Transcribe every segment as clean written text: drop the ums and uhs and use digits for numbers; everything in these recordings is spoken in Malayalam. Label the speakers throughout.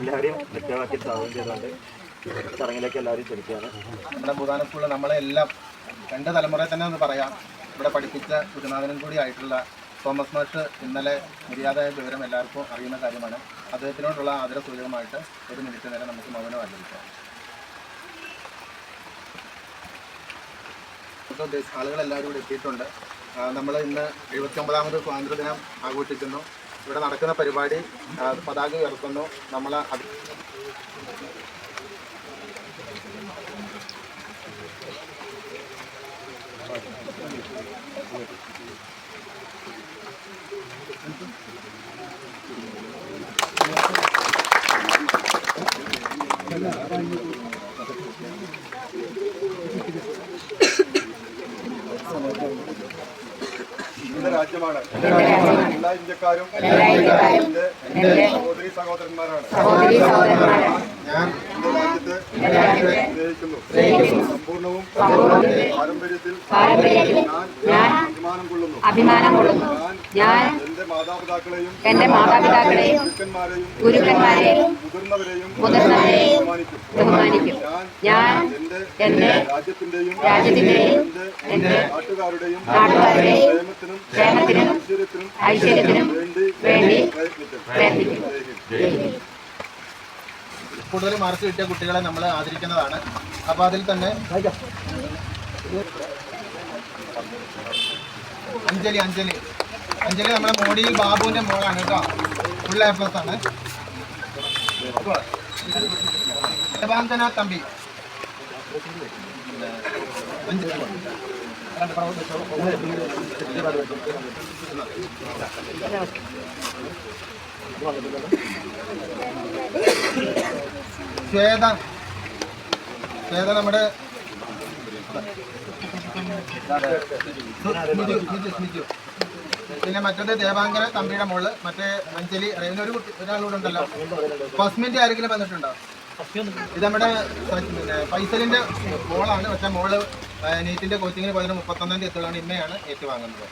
Speaker 1: എല്ലാവരെയും ലക്ഷ്യമാക്കി സ്വാഗതം ചെയ്തുകൊണ്ട് ചടങ്ങിലേക്ക് എല്ലാവരും ക്ഷണിക്കുകയാണ്.
Speaker 2: നമ്മുടെ ഭൂദാന സ്കൂളിൽ നമ്മളെല്ലാം 2 തലമുറയെ തന്നെ ഒന്ന് പറയാം. ഇവിടെ പഠിപ്പിച്ച ഗുരുനാഥനും കൂടി ആയിട്ടുള്ള തോമസ് മാഷ് ഇന്നലെ നിര്യാതമായ വിവരം എല്ലാവർക്കും അറിയുന്ന കാര്യമാണ്. അദ്ദേഹത്തിനോടുള്ള ആദരസൂചകമായിട്ട് 1 മിനിറ്റ് നേരം നമുക്ക് മൗനം ആചരിക്കാം. ആളുകളെല്ലാവരും ഇവിടെ എത്തിയിട്ടുണ്ട്. നമ്മൾ ഇന്ന് 79ാമത് സ്വാതന്ത്ര്യദിനം ആഘോഷിക്കുന്നു. ഇവിടെ നടക്കുന്ന പരിപാടി പതാക ഉയർത്തുന്നു. നമ്മൾ രാജ്യമാണ്. എല്ലാ ഇന്ത്യക്കാരും എന്റെ സഹോദരി സഹോദരന്മാരാണ്. ഞാൻ എന്റെ രാജ്യത്തെ സ്നേഹിക്കുന്നു. സമ്പൂർണവും പാരമ്പര്യത്തിൽ ഞാൻ അഭിമാനം കൊള്ളുന്നു. ഞാൻ എന്റെ മാതാപിതാക്കളെയും ഗുരുക്കന്മാരെയും മുതിർന്നവരെയും ബഹുമാനിക്കും. ഞാൻ എന്റെ രാജ്യത്തിന്റെയും എന്റെ നാട്ടുകാരുടെയും ക്ഷേമത്തിനും ഐശ്വര്യത്തിനും വേണ്ടി പ്രയത്നിക്കും. കൂടുതൽ മാർക്ക് കിട്ടിയ കുട്ടികളെ നമ്മൾ ആദരിക്കുന്നതാണ്. അപ്പോൾ അതിൽ തന്നെ അഞ്ജലി നമ്മുടെ മോഡിയിൽ ബാബുവിൻ്റെ മോളാണ് കേട്ടോ. ഫുൾ A+ ആണ്. ദേവാന്തന തമ്പി ശ്വേത നമ്മുടെ പിന്നെ മറ്റേത് ദേവാങ്കന തമ്പിയുടെ മോള്, മറ്റേ അഞ്ജലി അറിയുന്ന ഒരാളൂടെ ഉണ്ടല്ലോ. ഫസ്റ്റ് മിനിറ്റ് ആരെങ്കിലും വന്നിട്ടുണ്ടോ? ഇത് നമ്മുടെ ഫൈസലിന്റെ മോളാണ്. പക്ഷെ മോള് നീറ്റിന്റെ കോച്ചിങ്ങിന് പോയതിന് 31-ാം തീയതി എത്തുകയാണ്. ഇമ്മയാണ് ഏറ്റുവാങ്ങുന്നത്.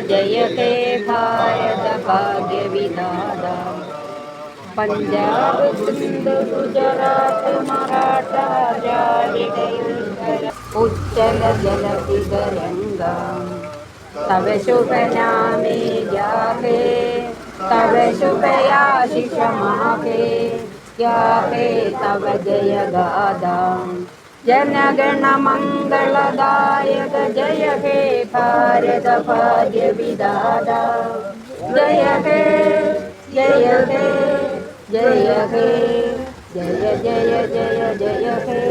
Speaker 3: ജയ ഹേ ഭാരത ഭാഗ്യ വിധാത പഞ്ചാബ് സിന്ധ് ഗുജറാത്ത് മറാഠ ഉജ്ജല ജലധി ഗംഗാം തവ ശുഭ നാമേ ജാഹേ തവ ശുഭയാശിഷ മാഹേ യാഹേ തവ ജയ ഗാദാം जनगण मंगलदायक जय हे भारत भाग्य विधाता जय हे जय हे जय हे जय जय जय जय हे